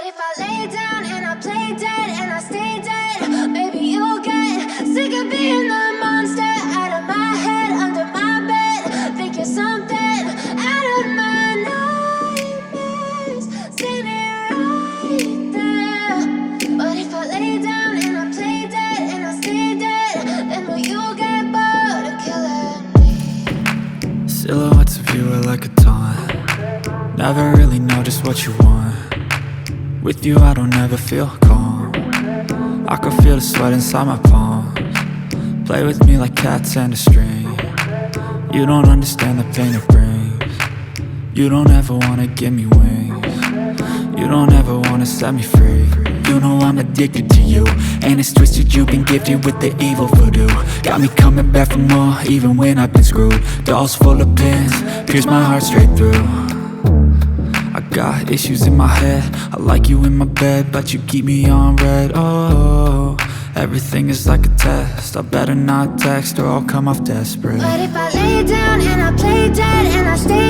if I lay down and I play dead and I stay dead, maybe you'll get sick of being the monster out of my head, under my bed. Think you're something out of my nightmares, standing right there. But if I lay down and I play dead and I stay dead, then will you get bored of killing me? Silhouettes of you are like a taunt. Never really know just what you want. With you I don't ever feel calm. I can feel the sweat inside my palms. Play with me like cats and a string. You don't understand the pain it brings. You don't ever wanna give me wings. You don't ever wanna set me free. You know I'm addicted to you, and it's twisted, you've been gifted with the evil voodoo. Got me coming back for more, even when I've been screwed. Dolls full of pins, pierce my heart straight through. I got issues in my head, I like you in my bed, but you keep me on red. Oh, everything is like a test, I better not text or I'll come off desperate. But if I lay down and I play dead and I stay